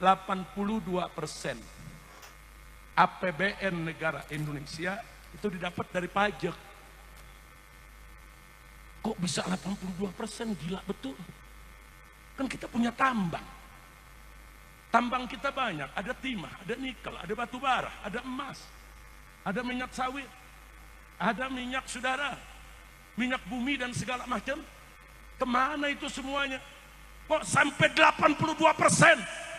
82% APBN negara Indonesia itu didapat dari pajak. Kok bisa 82%? Gila betul. Kan kita punya tambang. Tambang kita banyak, ada timah, ada nikel, ada batu bara, ada emas, ada minyak sawit, ada minyak saudara, minyak bumi dan segala macam. Kemana itu semuanya? Kok sampai 82%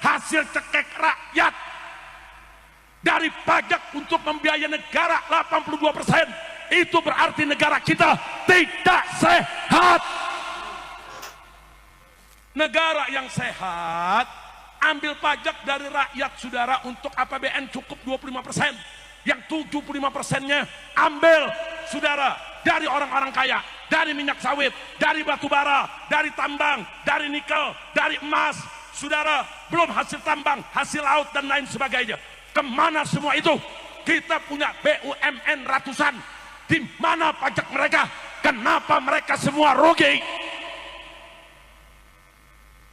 hasil cekek rakyat dari pajak untuk membiayai negara 82%? Itu berarti negara kita tidak sehat. Negara yang sehat ambil pajak dari rakyat saudara untuk APBN cukup 25%. Yang 75%-nya ambil saudara dari orang-orang kaya, dari minyak sawit, dari batu bara, dari tambang, dari nikel, dari emas. Saudara, belum hasil tambang, hasil laut dan lain sebagainya. Kemana semua itu? Kita punya BUMN ratusan. Di mana pajak mereka? Kenapa mereka semua rugi?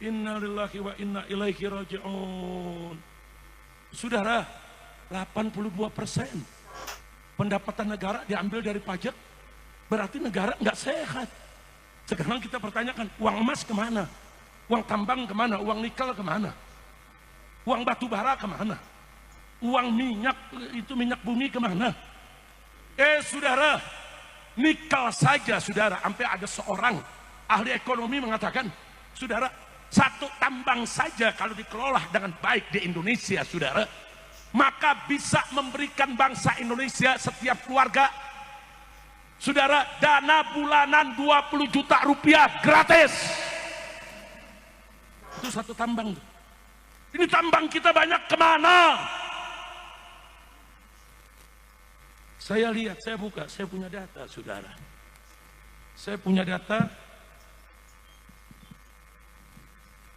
Inna lillahi wa inna ilaihi raji'un. Saudara, 82% pendapatan negara diambil dari pajak, berarti negara nggak sehat. Sekarang kita pertanyakan, uang emas kemana? Uang tambang kemana? Uang nikel kemana? Uang batu bara kemana? Uang minyak, itu minyak bumi kemana? Saudara, nikel saja saudara, sampai ada seorang ahli ekonomi mengatakan, saudara, satu tambang saja kalau dikelola dengan baik di Indonesia saudara, maka bisa memberikan bangsa Indonesia setiap keluarga saudara dana bulanan 20 juta rupiah gratis. Itu satu tambang. Ini tambang kita banyak kemana? Saya lihat, saya buka, saya punya data saudara. Saya punya data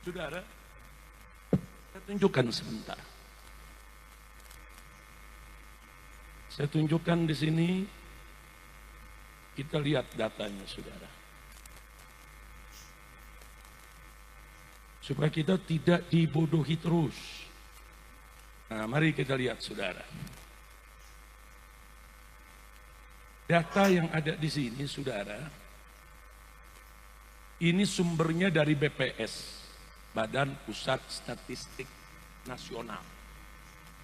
saudara, saya tunjukkan sebentar. Saya tunjukkan di sini, kita lihat datanya saudara. Supaya kita tidak dibodohi terus. Nah, mari kita lihat saudara. Data yang ada di sini saudara, ini sumbernya dari BPS, Badan Pusat Statistik Nasional,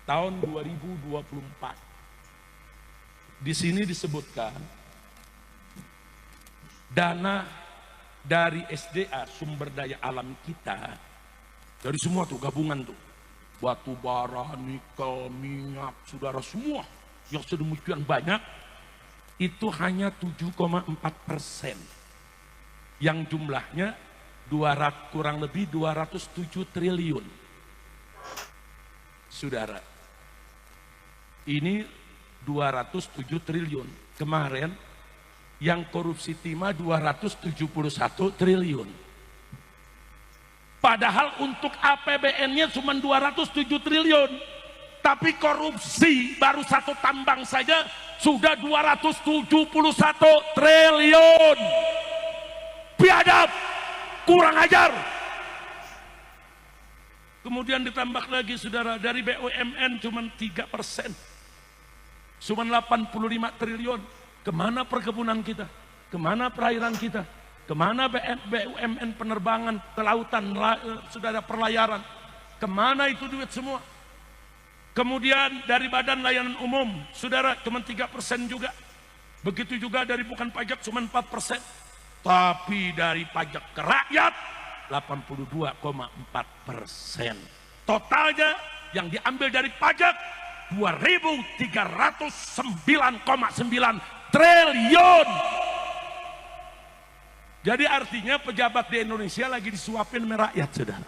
tahun 2024. Di sini disebutkan dana dari SDA, sumber daya alam kita, dari semua tuh gabungan tuh, batu bara, nikel, minyak, saudara, semua yang sedemikian banyak, itu hanya 7,4%, yang jumlahnya kurang lebih 207 triliun. Saudara, ini 207 triliun. Kemarin yang korupsi timah 271 triliun. Padahal untuk APBN-nya cuma 207 triliun. Tapi korupsi baru satu tambang saja sudah 271 triliun. Biadab, kurang ajar. Kemudian ditambah lagi saudara, dari BUMN cuma 3%, cuma 85 triliun. Kemana perkebunan kita? Kemana perairan kita? Kemana BUMN penerbangan, kelautan, saudara, perlayaran? Kemana itu duit semua? Kemudian dari Badan Layanan Umum, saudara, cuma 3% juga. Begitu juga dari bukan pajak cuma 4%. Tapi dari pajak ke rakyat 82,4%. Totalnya yang diambil dari pajak 2.309,9 triliun. Jadi artinya pejabat di Indonesia lagi disuapin sama rakyat, saudara.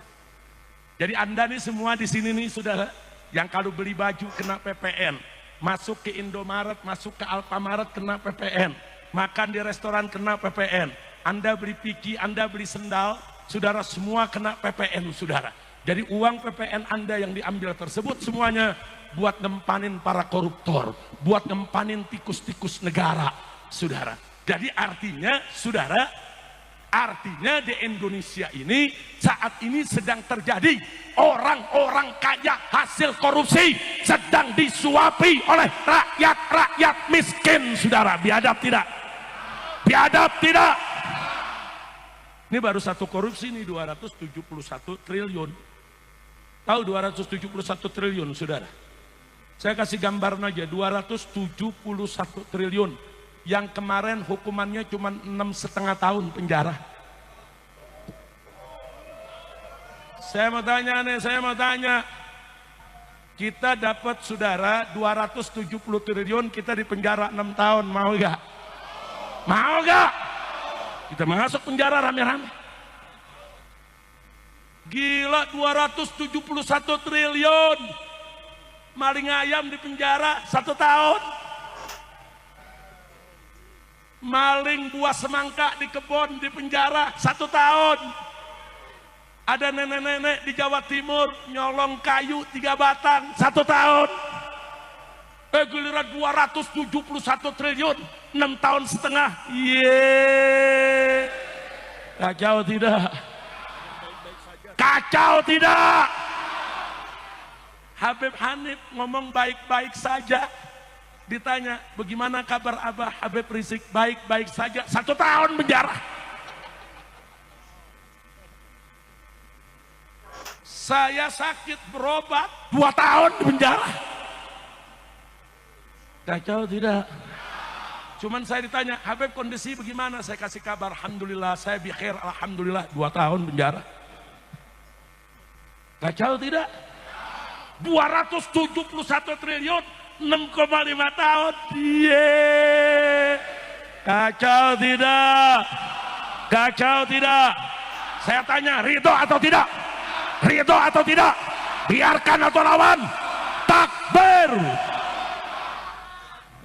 Jadi Anda nih semua di sini nih, saudara, yang kalau beli baju kena PPN, masuk ke Indomaret, masuk ke Alfamaret kena PPN, makan di restoran kena PPN, Anda beli piki, Anda beli sendal, saudara, semua kena PPN, saudara. Jadi uang PPN Anda yang diambil tersebut semuanya buat ngempanin para koruptor, buat ngempanin tikus-tikus negara, saudara. Jadi artinya, saudara, Artinya di Indonesia ini saat ini sedang terjadi orang-orang kaya hasil korupsi sedang disuapi oleh rakyat-rakyat miskin, saudara. Biadab tidak? Biadab tidak? Ini baru satu korupsi nih 271 triliun. Tahu 271 triliun, saudara? Saya kasih gambaran aja, 271 triliun. Yang kemarin hukumannya cuma 6,5 tahun penjara. Saya mau tanya. Kita dapat, saudara, 270 triliun, kita di penjara 6 tahun, mau gak? Mau gak? Kita masuk penjara rame-rame. Gila, 271 triliun. Maling ayam di penjara 1 tahun. Maling buah semangka di kebun di penjara 1 tahun. Ada nenek-nenek di Jawa Timur nyolong kayu 3 batang 1 tahun. Giliran 271 triliun 6 tahun setengah. Yeay. Kacau tidak? Kacau tidak? Habib Hanif ngomong baik-baik saja. Ditanya, bagaimana kabar Abah Habib Rizik? Baik-baik saja. 1 tahun penjara. Saya sakit berobat 2 tahun di penjara. Kacau tidak? Cuman saya ditanya, Habib kondisi bagaimana? Saya kasih kabar, alhamdulillah saya bikhair, alhamdulillah. 2 tahun penjara. Kacau tidak? 271 triliun 6,5 tahun. Yeay. Kacau tidak? Kacau tidak? Saya tanya, ridho atau tidak? Ridho atau tidak? Biarkan atau lawan? Takbir.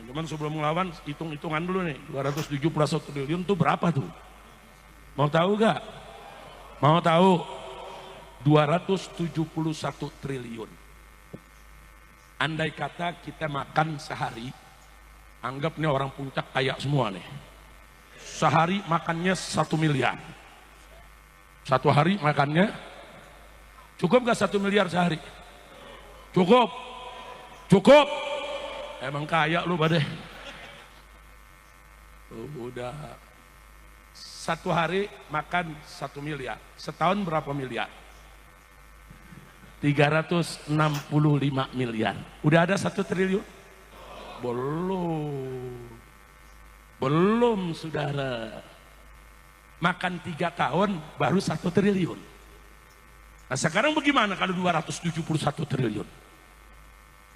Cuman sebelum melawan, hitung-hitungan dulu nih. 271 triliun itu berapa tuh? Mau tahu gak? Mau tahu? 271 triliun. Andai kata kita makan sehari, anggap nih orang puncak kaya semua nih. Sehari makannya 1 miliar. 1 hari makannya, cukup gak 1 miliar sehari? Cukup? Cukup? Emang kaya lu badeh. Udah 1 hari makan 1 miliar. Setahun berapa miliar? 365 miliar. Udah ada 1 triliun? Belum, saudara. Makan 3 tahun baru 1 triliun. Nah sekarang bagaimana kalau 271 triliun?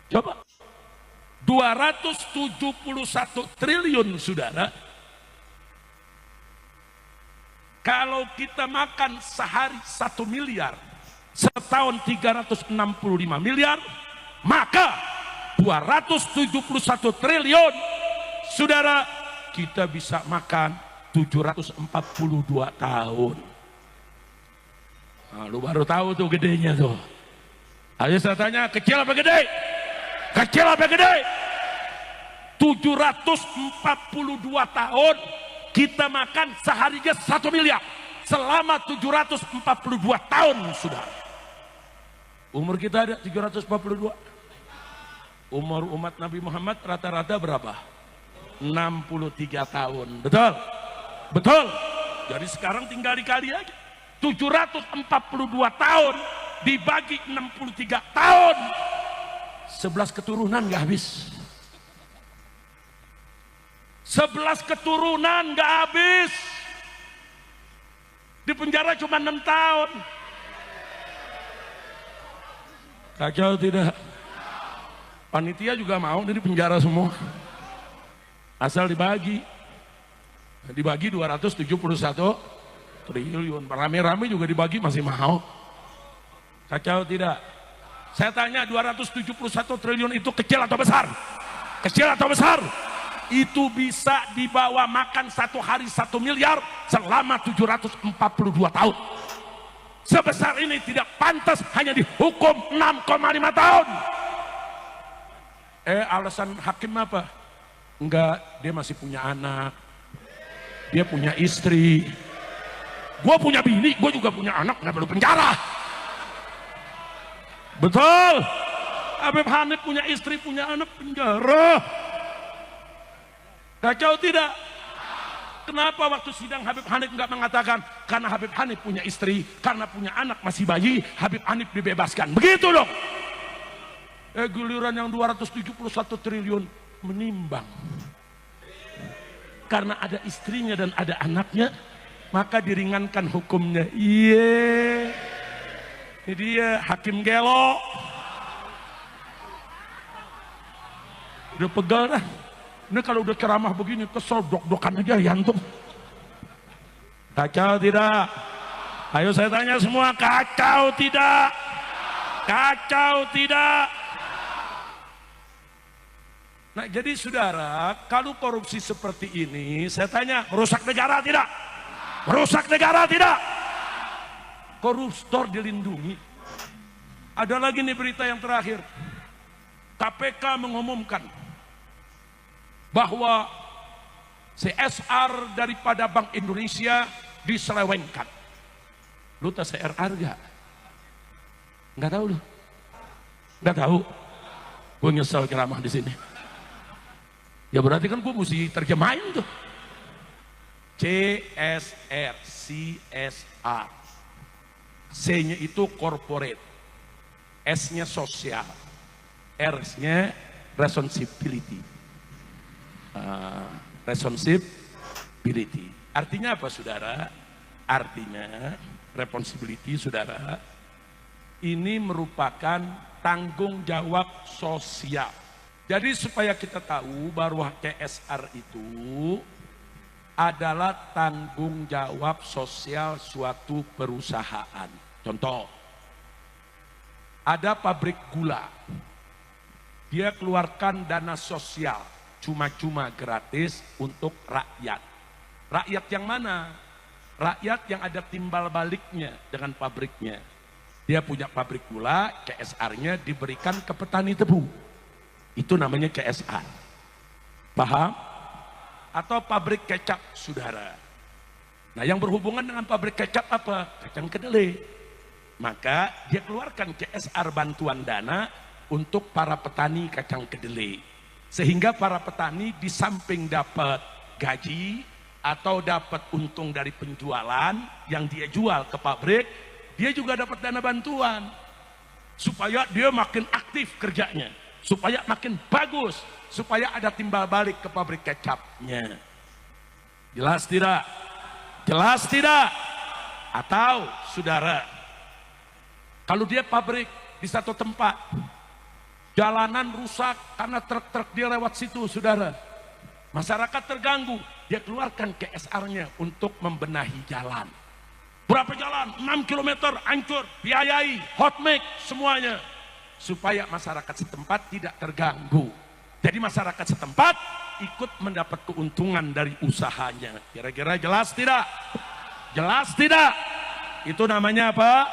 Coba. 271 triliun, saudara. Kalau kita makan sehari 1 miliar, setahun 365 miliar, maka 271 triliun, saudara, kita bisa makan 742 tahun. Nah, lu baru tahu tuh gedenya tuh. Ayo saya tanya, kecil apa gede? Kecil apa gede? 742 tahun kita makan seharinya 1 miliar. Selama 742 tahun, saudara. Umur kita ada 742. Umur umat Nabi Muhammad rata-rata berapa? 63 tahun. Betul? Betul? Jadi sekarang tinggal dikali aja. 742 tahun dibagi 63 tahun. 11 keturunan gak habis. 11 keturunan gak habis. Di penjara cuma 6 tahun. Kacau tidak? Panitia juga mau di penjara semua. Asal dibagi. Dibagi 271 triliun. Rame-rame juga dibagi masih mau. Kacau tidak? Saya tanya, 271 triliun itu kecil atau besar? Kecil atau besar? Itu bisa dibawa makan 1 hari 1 miliar selama 742 tahun. Sebesar ini tidak pantas hanya dihukum 6,5 tahun. Alasan hakim apa? Enggak, dia masih punya anak, dia punya istri, Gue punya bini, gue juga punya anak, nggak perlu penjara. Betul. Habib Hanif punya istri, punya anak, penjara. Kacau tidak? Kenapa waktu sidang Habib Hanif nggak mengatakan karena Habib Hanif punya istri, karena punya anak masih bayi, Habib Hanif dibebaskan? Begitu dong. Giliran yang 271 triliun menimbang. Karena ada istrinya dan ada anaknya, maka diringankan hukumnya. Iya. Ini dia hakim gelo. Udah pegal dah. Ini kalau udah ceramah begini kesel dok-dokan aja yantum. Kacau tidak? Ayo saya tanya semua, kacau tidak? Kacau tidak? Nah jadi saudara, kalau korupsi seperti ini, saya tanya, merusak negara tidak? Merusak negara tidak? Koruptor dilindungi. Ada lagi nih berita yang terakhir. KPK mengumumkan bahwa CSR daripada Bank Indonesia diselewengkan. Lu tahu CSR gak? Nggak tahu lu? Nggak tahu? Gue nyesel ceramah di sini. Ya berarti kan gue mesti terjemahin tuh. CSR, CSR. C-nya itu corporate, S-nya sosial, R-nya responsibility. Responsibility. Artinya apa saudara? Artinya responsibility saudara, ini merupakan tanggung jawab sosial. Jadi supaya kita tahu bahwa CSR itu adalah tanggung jawab sosial suatu perusahaan. Contoh, ada pabrik gula, dia keluarkan dana sosial cuma-cuma gratis untuk rakyat. Rakyat yang mana? Rakyat yang ada timbal baliknya dengan pabriknya. Dia punya pabrik gula, CSR-nya diberikan ke petani tebu. Itu namanya CSR. Paham? Atau pabrik kecap saudara. Nah yang berhubungan dengan pabrik kecap apa? Kacang kedelai. Maka dia keluarkan CSR bantuan dana untuk para petani kacang kedelai. Sehingga para petani di samping dapat gaji atau dapat untung dari penjualan yang dia jual ke pabrik, dia juga dapat dana bantuan. Supaya dia makin aktif kerjanya. Supaya makin bagus, supaya ada timbal balik ke pabrik kecapnya. Jelas tidak? Jelas tidak? Atau saudara, kalau dia pabrik di satu tempat, jalanan rusak karena truk-truk dia lewat situ saudara, masyarakat terganggu, dia keluarkan CSR-nya untuk membenahi jalan. Berapa jalan? 6 km hancur, biayai, hot mix semuanya. Supaya masyarakat setempat tidak terganggu. Jadi masyarakat setempat ikut mendapat keuntungan dari usahanya. Kira-kira jelas tidak? Jelas tidak? Itu namanya apa?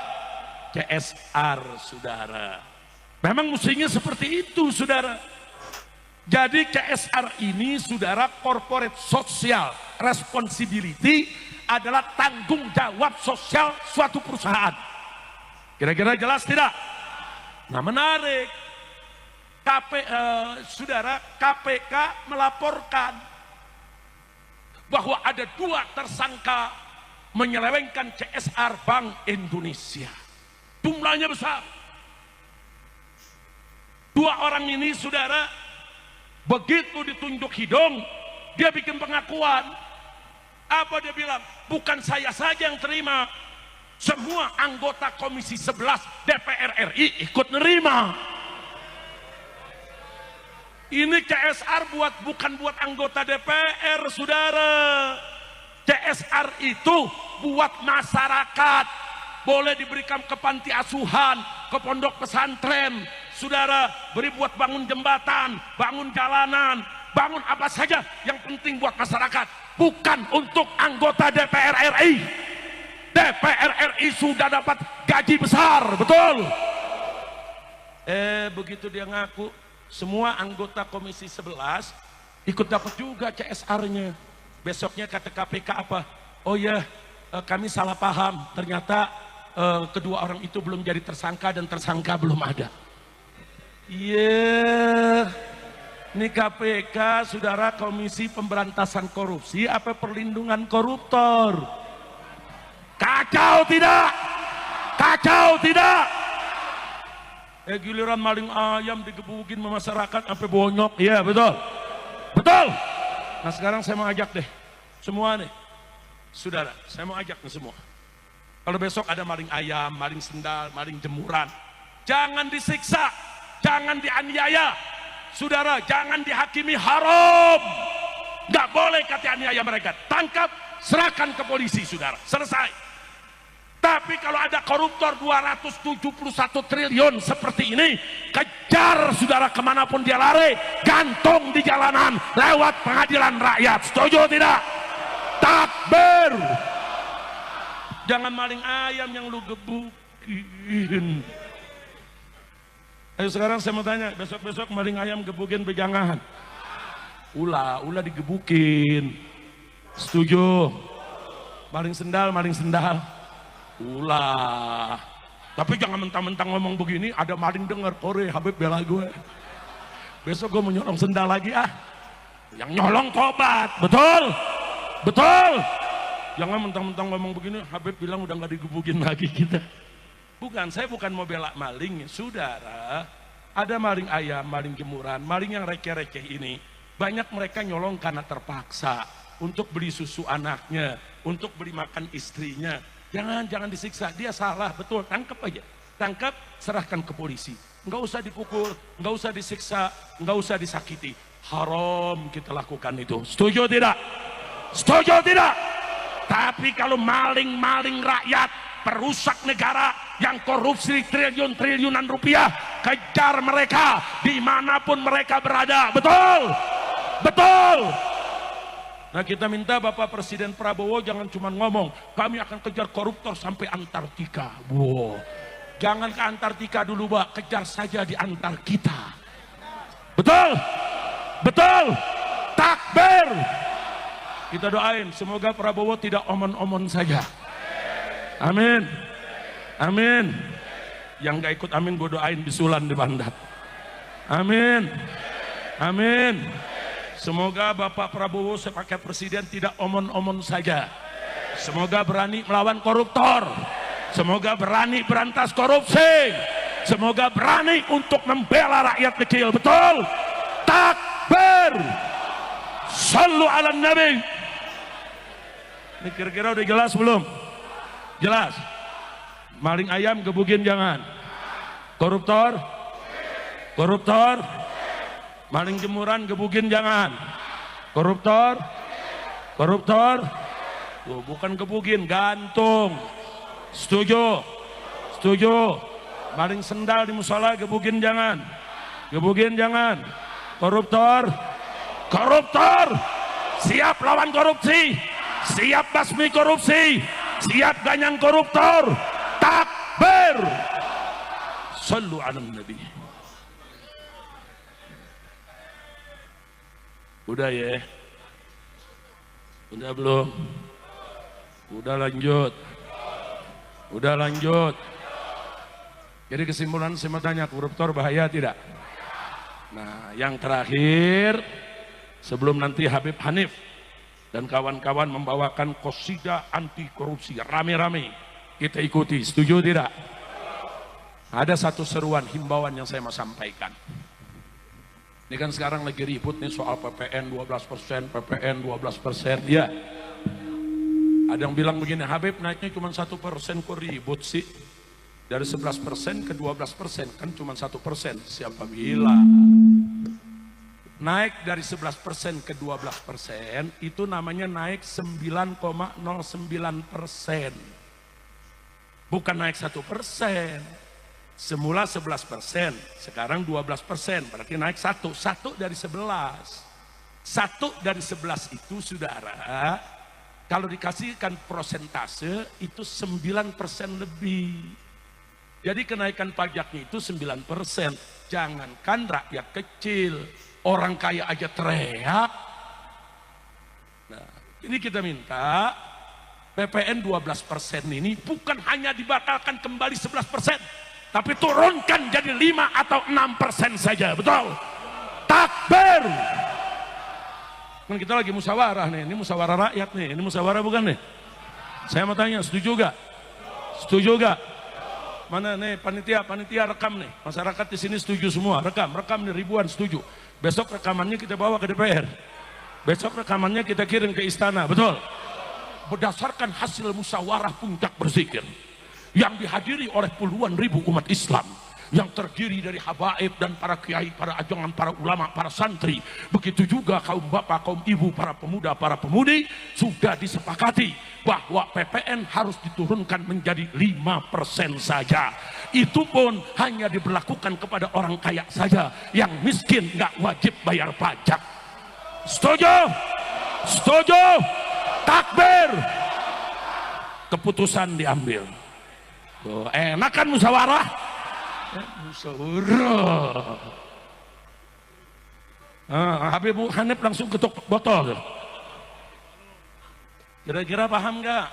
CSR saudara. Memang mestinya seperti itu saudara. Jadi CSR ini saudara, corporate social responsibility, adalah tanggung jawab sosial suatu perusahaan. Kira-kira jelas tidak? Nah menarik, saudara, KPK melaporkan bahwa ada 2 tersangka menyelewengkan CSR Bank Indonesia. Jumlahnya besar. 2 orang ini saudara, begitu ditunjuk hidung, dia bikin pengakuan. Apa dia bilang? Bukan saya saja yang terima. Semua anggota Komisi 11 DPR RI ikut nerima. Ini CSR bukan buat anggota DPR, saudara. CSR itu buat masyarakat. Boleh diberikan ke panti asuhan, ke pondok pesantren. Saudara, beri buat bangun jembatan, bangun jalanan, bangun apa saja yang penting buat masyarakat. Bukan untuk anggota DPR RI. DPR RI sudah dapat gaji besar, betul? Begitu dia ngaku, semua anggota Komisi 11 ikut dapat juga CSR-nya. Besoknya kata KPK apa? Oh ya, kami salah paham, ternyata kedua orang itu belum jadi tersangka dan tersangka belum ada. Iya, ini KPK, saudara, Komisi Pemberantasan Korupsi apa perlindungan koruptor? Kacau tidak? Kacau tidak? Giliran maling ayam digebukin sama masyarakat sampai bonyok. Iya betul, betul. Nah sekarang saya mau ajak deh semua nih, saudara, saya mau ajak nih semua. Kalau besok ada maling ayam, maling sendal, maling jemuran, jangan disiksa, jangan dianiaya. Saudara, jangan dihakimi haram. Nggak boleh kata aniaya mereka. Tangkap, serahkan ke polisi, saudara. Selesai. Tapi kalau ada koruptor 271 triliun seperti ini, kejar saudara kemanapun dia lari, gantung di jalanan lewat pengadilan rakyat. Setuju tidak? Takbir. Jangan maling ayam yang lu gebukin. Ayo sekarang saya mau tanya, besok-besok maling ayam gebukin pejangan. Ulah digebukin. Setuju? Maling sendal. Ulah. Tapi jangan mentang-mentang ngomong begini, ada maling denger, Kore Habib bela gue. Besok gue mau nyolong sendal lagi Yang nyolong tobat, betul? Betul? Jangan mentang-mentang ngomong begini, Habib bilang udah gak digebukin lagi kita. Bukan, saya bukan mau bela maling, saudara. Ada maling ayam, maling jemuran, maling yang receh-receh ini. Banyak mereka nyolong karena terpaksa. Untuk beli susu anaknya, untuk beli makan istrinya. Jangan disiksa, dia salah, betul, tangkap aja. Tangkap, serahkan ke polisi. Nggak usah dipukul, nggak usah disiksa, nggak usah disakiti. Haram kita lakukan itu. Setuju tidak? Setuju tidak? Tapi kalau maling-maling rakyat, perusak negara yang korupsi triliun-triliunan rupiah, kejar mereka dimanapun mereka berada. Betul? Betul? Nah kita minta Bapak Presiden Prabowo jangan cuma ngomong, kami akan kejar koruptor sampai Antartika. Wow. Jangan ke Antartika dulu Pak, kejar saja di antar kita. Betul? Betul? Takbir! Kita doain, semoga Prabowo tidak omon-omon saja. Amin. Amin. Yang gak ikut amin gue doain bisulan di Bandat. Amin. Amin. Semoga Bapak Prabowo sebagai presiden tidak omon-omon saja. Semoga berani melawan koruptor. Semoga berani berantas korupsi. Semoga berani untuk membela rakyat kecil. Betul? Takbir. Sallu ala Nabi. Ini kira-kira udah jelas belum? Jelas. Maling ayam gebukin jangan. Koruptor. Maling jemuran gebukin jangan. Koruptor. Tuh, bukan gebukin, gantung. Setuju? Maling sendal di musola gebukin jangan. Koruptor. Siap lawan korupsi. Siap basmi korupsi. Siap ganyang koruptor. Takbir. Sallu ala Nabi. Udah ya? Udah belum? Udah lanjut. Jadi kesimpulan saya mau tanya, koruptor bahaya tidak? Nah yang terakhir, sebelum nanti Habib Hanif dan kawan-kawan membawakan qasidah anti korupsi rame-rame, kita ikuti, setuju tidak? Ada satu seruan himbauan yang saya mau sampaikan. Ini kan sekarang lagi ribut nih soal PPN 12%, ya. Ada yang bilang begini, Habib naiknya cuma 1%, kok ribut sih? Dari 11% ke 12%, kan cuma 1%, siapa bilang? Naik dari 11% ke 12%, itu namanya naik 9,09%. Bukan naik 1%. Semula 11%, sekarang 12%, berarti naik 1 dari 11. 1 dari 11 itu saudara, kalau dikasihkan prosentase itu 9% lebih. Jadi kenaikan pajaknya itu 9%. Jangankan rakyat kecil, orang kaya aja teriak. Nah, ini kita minta PPN 12% ini bukan hanya dibatalkan kembali 11%, tapi turunkan jadi 5 atau 6% saja, betul? Takbir. Kan kita lagi musyawarah nih, ini musyawarah rakyat nih, ini musyawarah bukan nih? Saya mau tanya, setuju gak? Setuju gak? Mana nih panitia rekam nih, masyarakat di sini setuju semua, rekam nih ribuan setuju. Besok rekamannya kita bawa ke DPR, besok rekamannya kita kirim ke istana, betul? Berdasarkan hasil musyawarah puncak berzikir yang dihadiri oleh puluhan ribu umat Islam, yang terdiri dari habaib dan para kiai, para ajongan, para ulama, para santri, begitu juga kaum bapak, kaum ibu, para pemuda, para pemudi, sudah disepakati bahwa PPN harus diturunkan menjadi 5% saja. Itu pun hanya diberlakukan kepada orang kaya saja, yang miskin nggak wajib bayar pajak. Setuju? Setuju? Takbir. Keputusan diambil. Tuh, enak kan musyawarah? Musyawarah. Habib Hanif langsung ketuk botol. Kira-kira paham nggak?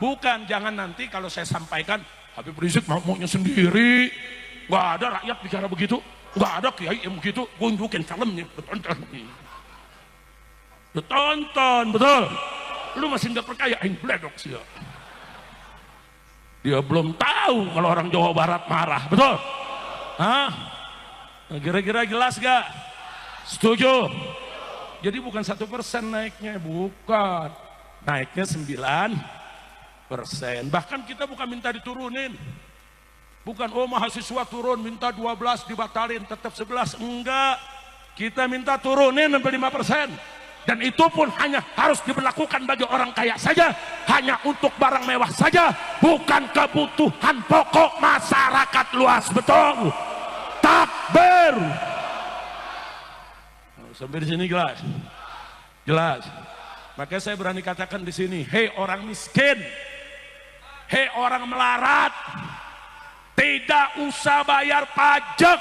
Bukan, jangan nanti kalau saya sampaikan Habib Rizik maunya sendiri. Nggak ada rakyat bicara begitu, nggak ada kiai yang begitu. Tunjukin filmnya, ditonton, betul. Lu masih nggak percaya, aing bledok sih. Dia belum tahu kalau orang Jawa Barat marah, betul? Hah? Kira-kira jelas gak? Setuju? Jadi bukan 1% naiknya, bukan. Naiknya 9%. Bahkan kita bukan minta diturunin. Bukan, oh mahasiswa turun minta 12 dibatalin, tetap 11. Enggak. Kita minta turunin sampai 5%. Dan itu pun hanya harus diberlakukan bagi orang kaya saja, hanya untuk barang mewah saja, bukan kebutuhan pokok masyarakat luas, betul? Takbir. Sampai di sini jelas? Jelas. Makanya saya berani katakan di sini, hei orang miskin, hei orang melarat, tidak usah bayar pajak,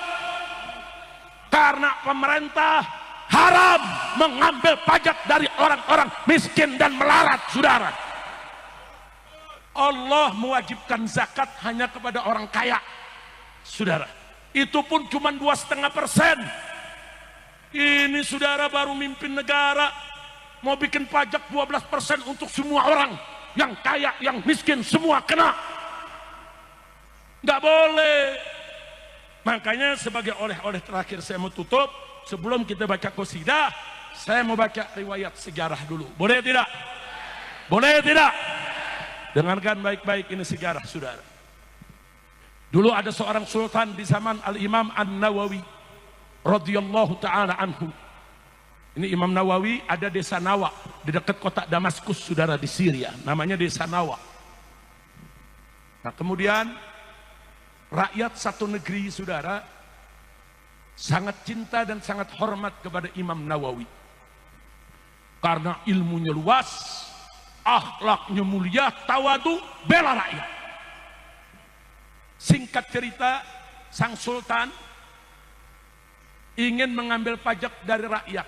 karena pemerintah haram mengambil pajak dari orang-orang miskin dan melarat, saudara. Allah mewajibkan zakat hanya kepada orang kaya, saudara. Itu pun cuma 2,5%. Ini saudara baru mimpin negara, mau bikin pajak 12% untuk semua orang, yang kaya, yang miskin, semua kena. Nggak boleh. Makanya sebagai oleh-oleh terakhir saya mau tutup. Sebelum kita baca qasidah, saya mau baca riwayat sejarah dulu. Boleh tidak? Boleh tidak? Dengarkan baik-baik, ini sejarah, saudara. Dulu ada seorang sultan di zaman Al-Imam An-Nawawi radhiyallahu ta'ala anhu. Ini Imam Nawawi ada desa Nawa di dekat kota Damaskus, saudara, di Syria. Namanya desa Nawa. Nah, kemudian rakyat satu negeri, saudara, sangat cinta dan sangat hormat kepada Imam Nawawi karena ilmunya luas, akhlaknya mulia, tawadu, bela rakyat. Singkat cerita, sang sultan ingin mengambil pajak dari rakyat.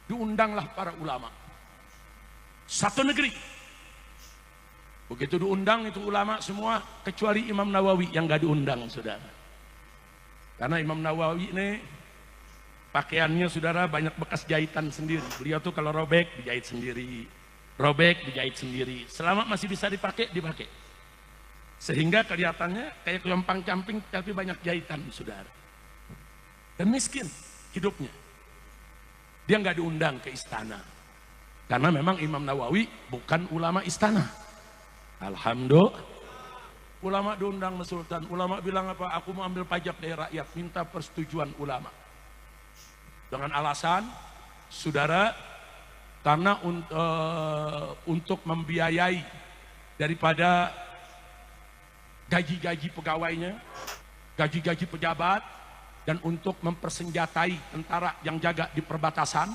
Diundanglah para ulama satu negeri. Begitu diundang itu ulama semua, kecuali Imam Nawawi yang gak diundang, saudara. Karena Imam Nawawi ini pakaiannya, saudara, banyak bekas jahitan sendiri. Beliau tuh kalau robek dijahit sendiri, robek dijahit sendiri. Selama masih bisa dipakai, dipakai. Sehingga kelihatannya kayak kelompang camping tapi banyak jahitan, saudara. Dan miskin hidupnya. Dia nggak diundang ke istana. Karena memang Imam Nawawi bukan ulama istana. Alhamdulillah. Ulama diundang ke sultan, ulama bilang apa? Aku mau ambil pajak dari rakyat, minta persetujuan ulama. Dengan alasan, saudara, karena untuk membiayai daripada gaji-gaji pegawainya, gaji-gaji pejabat, dan untuk mempersenjatai tentara yang jaga di perbatasan,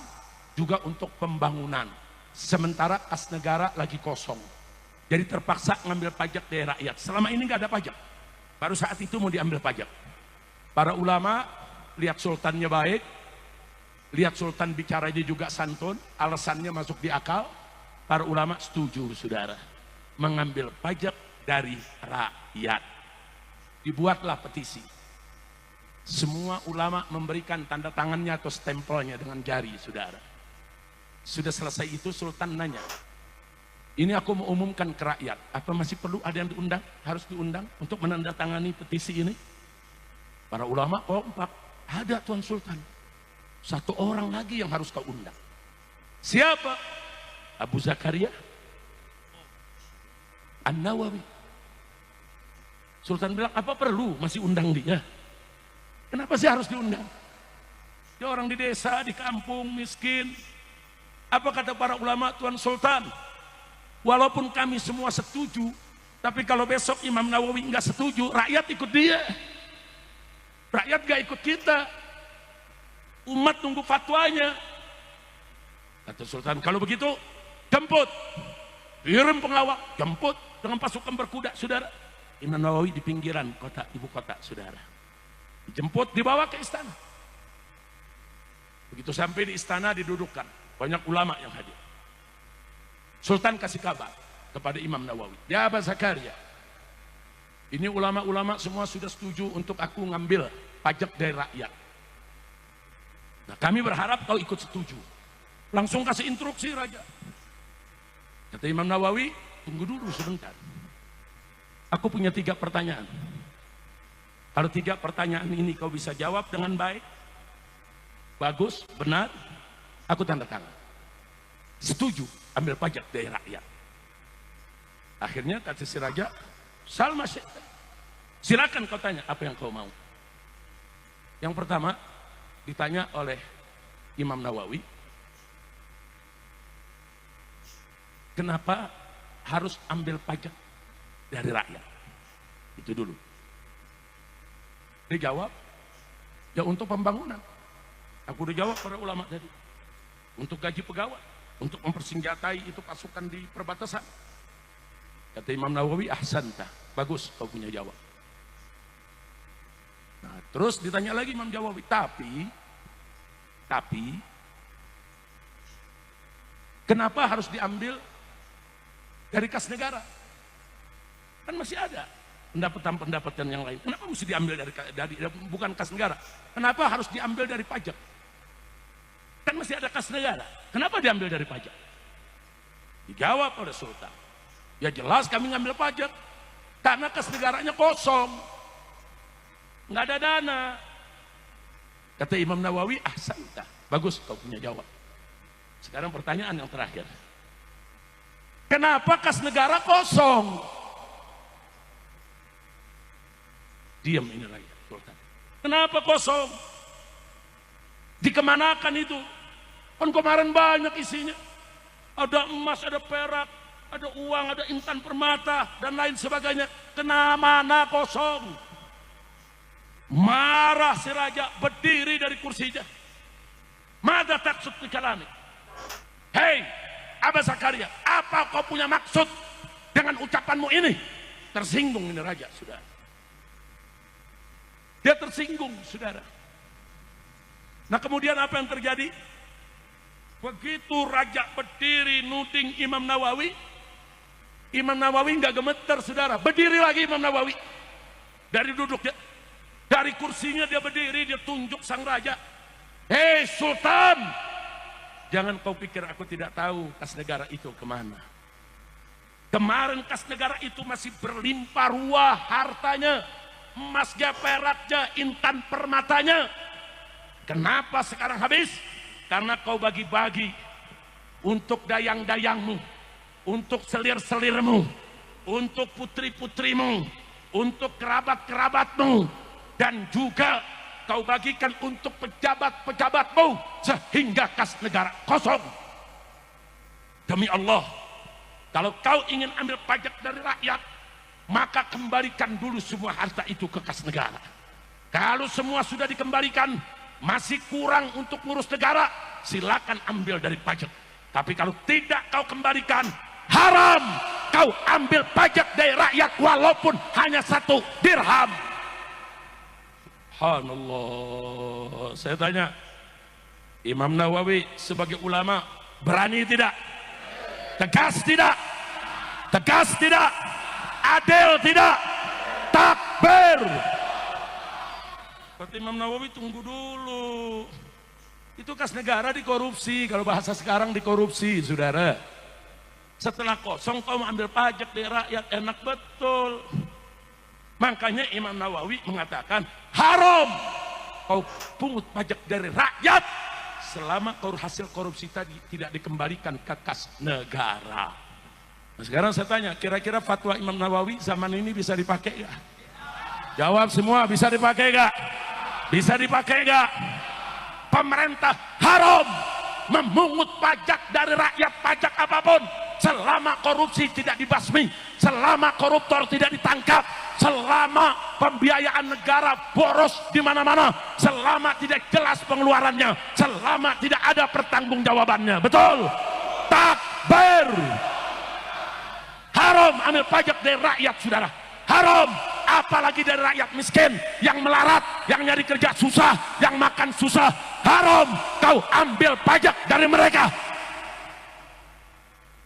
juga untuk pembangunan. Sementara kas negara lagi kosong. Jadi terpaksa ngambil pajak dari rakyat. Selama ini nggak ada pajak. Baru saat itu mau diambil pajak. Para ulama lihat sultannya baik, lihat sultan bicaranya juga santun, alasannya masuk di akal. para ulama setuju, saudara, mengambil pajak dari rakyat. Dibuatlah petisi. Semua ulama memberikan tanda tangannya atau stempelnya dengan jari, saudara. Sudah selesai itu Sultan nanya, ini aku mau umumkan ke rakyat, apa masih perlu ada yang diundang? Harus diundang untuk menandatangani petisi ini? Para ulama kompak, ada Tuan Sultan. Satu orang lagi yang harus kau undang. Siapa? Abu Zakaria An-Nawawi. Sultan bilang, apa perlu masih undang dia? Kenapa sih harus diundang? Dia orang di desa, di kampung, miskin. Apa kata para ulama, Tuan Sultan? Walaupun kami semua setuju, tapi kalau besok Imam Nawawi nggak setuju, rakyat ikut dia. Rakyat gak ikut kita. Umat tunggu fatwanya. Kata Sultan, kalau begitu jemput, kirim pengawal, jemput dengan pasukan berkuda, saudara. Imam Nawawi di pinggiran kota, ibu kota, saudara. Dijemput, dibawa ke istana. Begitu sampai di istana, didudukkan, banyak ulama yang hadir. Sultan kasih kabar kepada Imam Nawawi, ya Abu Zakaria, ini ulama-ulama semua sudah setuju untuk aku ngambil pajak dari rakyat. Nah, kami berharap kau ikut setuju. Langsung kasih instruksi raja. Kata Imam Nawawi, tunggu dulu sebentar. Aku punya 3 pertanyaan. Kalau 3 pertanyaan ini kau bisa jawab dengan baik, bagus, benar, aku tanda tangan. Setuju ambil pajak dari rakyat. Akhirnya kata si raja, Salma, silakan kau tanya apa yang kau mau. Yang pertama ditanya oleh Imam Nawawi, kenapa harus ambil pajak dari rakyat? Itu dulu. Dia jawab, ya untuk pembangunan. Aku udah jawab para ulama tadi. Untuk gaji pegawai, untuk mempersenjatai itu pasukan di perbatasan. Kata Imam Nawawi, ahsanta, bagus kau punya jawab. Nah, terus ditanya lagi Imam Nawawi, tapi kenapa harus diambil dari kas negara? Kan masih ada pendapatan-pendapatan yang lain. Kenapa mesti diambil dari bukan kas negara? Kenapa harus diambil dari pajak? Kan masih ada kas negara. Kenapa diambil dari pajak? Dijawab oleh Sultan, ya jelas kami ngambil pajak karena kas negaranya kosong, nggak ada dana. Kata Imam Nawawi, ahsanta, bagus kau punya jawab. Sekarang pertanyaan yang terakhir, kenapa kas negara kosong? Diam ini lagi Sultan. Kenapa kosong? Dikemanakan itu? Kan kemarin banyak isinya. Ada emas, ada perak, ada uang, ada intan permata, dan lain sebagainya. Kemana kosong? Marah si raja, berdiri dari kursinya. Mada taksud di kalami. Hei Abu Zakaria, apa kau punya maksud dengan ucapanmu ini? Tersinggung ini raja, sudah. Dia tersinggung, saudara. Nah, kemudian apa yang terjadi? Begitu raja berdiri nuding Imam Nawawi nggak gemeter, saudara. Berdiri lagi Imam Nawawi dari duduknya, dari kursinya dia berdiri, dia tunjuk sang raja. Hei Sultan, jangan kau pikir aku tidak tahu kas negara itu kemana. Kemarin kas negara itu masih berlimpah ruah hartanya, emasnya, peraknya, intan permatanya. Kenapa sekarang habis? Karena kau bagi-bagi untuk dayang-dayangmu, untuk selir-selirmu, untuk putri-putrimu, untuk kerabat-kerabatmu, dan juga kau bagikan untuk pejabat-pejabatmu, sehingga kas negara kosong. Demi Allah, kalau kau ingin ambil pajak dari rakyat, maka kembalikan dulu semua harta itu ke kas negara. Kalau semua sudah dikembalikan, masih kurang untuk ngurus negara, silakan ambil dari pajak. Tapi kalau tidak kau kembalikan, haram kau ambil pajak dari rakyat walaupun hanya 1 dirham. Subhanallah. Saya tanya, Imam Nawawi sebagai ulama berani tidak? Tegas tidak? Tegas tidak? Adil tidak? Takbir. Seperti Imam Nawawi, tunggu dulu. Itu kas negara dikorupsi, kalau bahasa sekarang dikorupsi, saudara. Setelah kosong kau mau ambil pajak dari rakyat, enak betul. Makanya Imam Nawawi mengatakan haram kau pungut pajak dari rakyat selama hasil korupsi tadi tidak dikembalikan ke kas negara. Nah, sekarang saya tanya, kira-kira fatwa Imam Nawawi zaman ini bisa dipakai gak? Jawab semua, bisa dipakai gak? Bisa dipakai gak? Pemerintah haram memungut pajak dari rakyat, pajak apapun, selama korupsi tidak dibasmi, selama koruptor tidak ditangkap, selama pembiayaan negara boros di mana-mana, selama tidak jelas pengeluarannya, selama tidak ada pertanggungjawabannya. Betul? Takbir. Haram ambil pajak dari rakyat, saudara. Haram, apalagi dari rakyat miskin yang melarat, yang nyari kerja susah, yang makan susah. Haram kau ambil pajak dari mereka.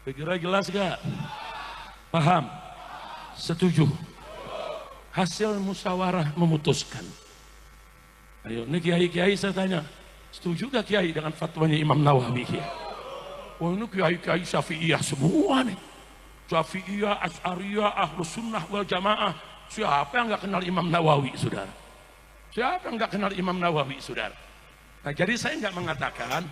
Kira-kira jelas gak? Paham? Setuju? Hasil musyawarah memutuskan. Ayo, ini kiai-kiai saya tanya, setuju gak kiai dengan fatwanya Imam Nawawi? Oh, ini kiai-kiai Syafi'iyah semua nih. Syafi'iyah, Asy'ariyah, Ahlus Sunnah wal Jamaah. Siapa yang gak kenal Imam Nawawi, saudara? Siapa yang gak kenal Imam Nawawi, saudara? Nah, jadi saya nggak mengatakan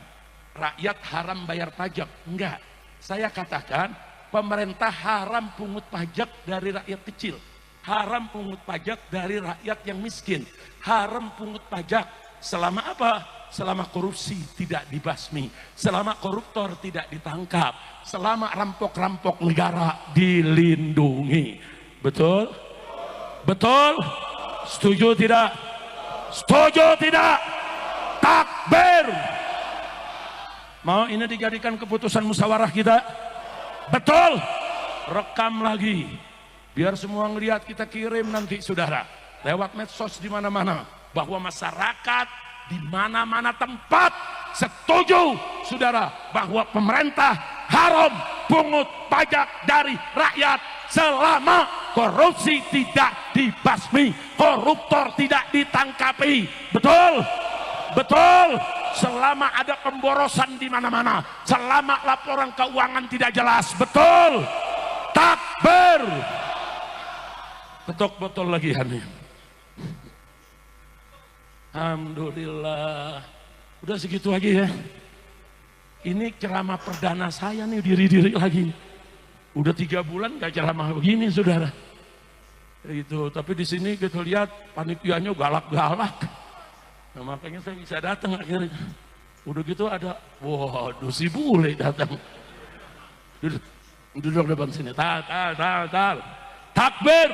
rakyat haram bayar pajak, enggak. Saya katakan pemerintah haram pungut pajak dari rakyat kecil, haram pungut pajak dari rakyat yang miskin, haram pungut pajak selama apa? Selama korupsi tidak dibasmi, selama koruptor tidak ditangkap, selama rampok-rampok negara dilindungi. Betul? Betul? Setuju tidak? Setuju tidak? Takbir. Mau ini dijadikan keputusan musyawarah kita? Betul? Rekam lagi biar semua ngelihat, kita kirim nanti, saudara, lewat medsos di mana-mana, bahwa masyarakat di mana-mana tempat setuju, saudara, bahwa pemerintah haram pungut pajak dari rakyat selama korupsi tidak dibasmi, koruptor tidak ditangkapi. Betul? Betul? Selama ada pemborosan di mana-mana, selama laporan keuangan tidak jelas. Betul? Takbir. Ketok botol lagi Hani. Alhamdulillah. Udah segitu aja ya. Ini ceramah perdana saya nih, diri-diri lagi. Udah 3 bulan gak ceramah begini, saudara. Itu, tapi di sini kita lihat panitianya galak-galak. Nah, makanya saya bisa datang akhirnya. Udah gitu ada, waduh si bule datang. Duduk depan sini. Takbir.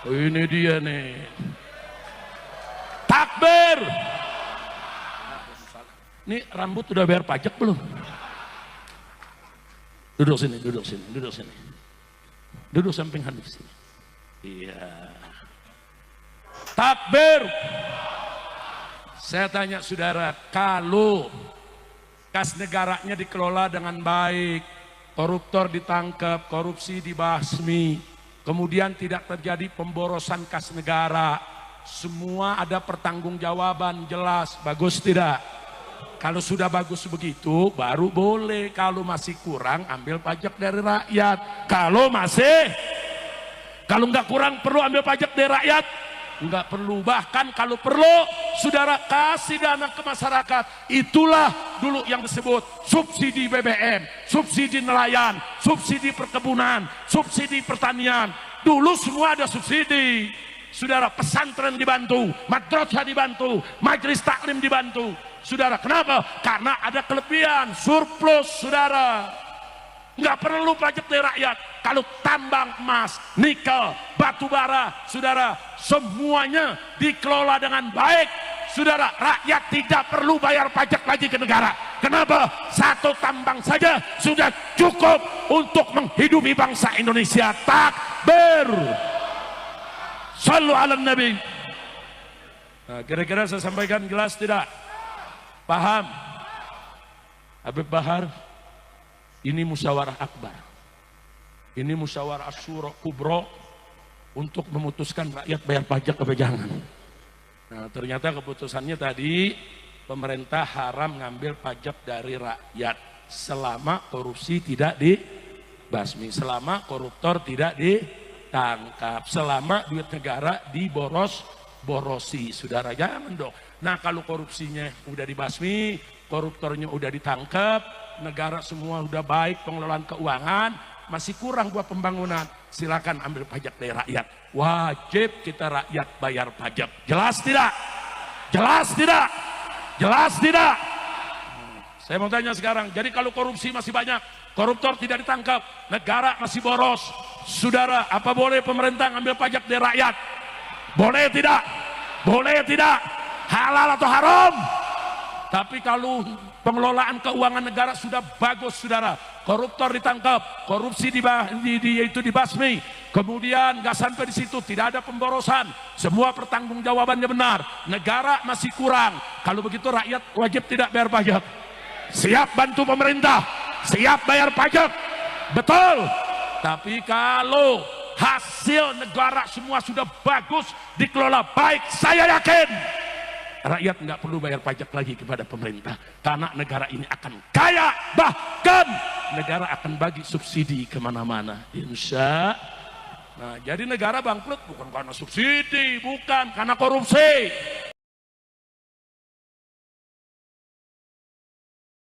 Oh, ini dia nih. Takbir. Ini rambut udah bayar pajak belum? Duduk sini, duduk sini, duduk sini. Duduk samping Hanif sini. Iya. Takbir. Saya tanya saudara, kalau kas negaranya dikelola dengan baik, koruptor ditangkap, korupsi dibasmi, kemudian tidak terjadi pemborosan kas negara, semua ada pertanggungjawaban jelas, bagus tidak? Kalau sudah bagus begitu, baru boleh. Kalau masih kurang, ambil pajak dari rakyat. Kalau nggak kurang, perlu ambil pajak dari rakyat? Nggak perlu. Bahkan kalau perlu, saudara, kasih dana ke masyarakat. Itulah dulu yang disebut subsidi BBM, subsidi nelayan, subsidi perkebunan, subsidi pertanian. Dulu semua ada subsidi. Saudara, pesantren dibantu, madrasah dibantu, majelis taklim dibantu. Saudara, kenapa? Karena ada kelebihan, surplus, saudara. Nggak perlu pajak dari rakyat. Kalau tambang emas, nikel, batu bara, saudara, semuanya dikelola dengan baik. Saudara, rakyat tidak perlu bayar pajak lagi ke negara. Kenapa? Satu tambang saja sudah cukup untuk menghidupi bangsa Indonesia. Takbir. Shallu ala Nabi. Nah, kira-kira saya sampaikan jelas tidak? Paham? Habib Bahar, Ini musyawarah akbar. Ini musyawarah asyura kubro untuk memutuskan rakyat bayar pajak apa jangan. Nah, ternyata keputusannya tadi pemerintah haram ngambil pajak dari rakyat selama korupsi tidak dibasmi, selama koruptor tidak ditangkap, selama duit negara diboros-borosi. Saudara, jangan dong. Nah, kalau korupsinya udah dibasmi, koruptornya udah ditangkap, negara semua udah baik, pengelolaan keuangan, masih kurang buat pembangunan, silakan ambil pajak dari rakyat. Wajib kita rakyat bayar pajak. Jelas tidak? Jelas tidak? Jelas tidak? Saya mau tanya sekarang, jadi kalau korupsi masih banyak, koruptor tidak ditangkap, negara masih boros, saudara, apa boleh pemerintah ngambil pajak dari rakyat? Boleh tidak? Boleh tidak? Halal atau haram? Tapi kalau pengelolaan keuangan negara sudah bagus, saudara, koruptor ditangkap, korupsi itu dibasmi, kemudian nggak sampai di situ, tidak ada pemborosan, semua pertanggungjawabannya benar, negara masih kurang. Kalau begitu rakyat wajib tidak bayar pajak. Siap bantu pemerintah, siap bayar pajak, betul. Tapi kalau hasil negara semua sudah bagus, dikelola baik, saya yakin rakyat nggak perlu bayar pajak lagi kepada pemerintah, karena negara ini akan kaya, bahkan negara akan bagi subsidi kemana-mana, insya. Nah, jadi negara bangkrut bukan karena subsidi, bukan karena korupsi.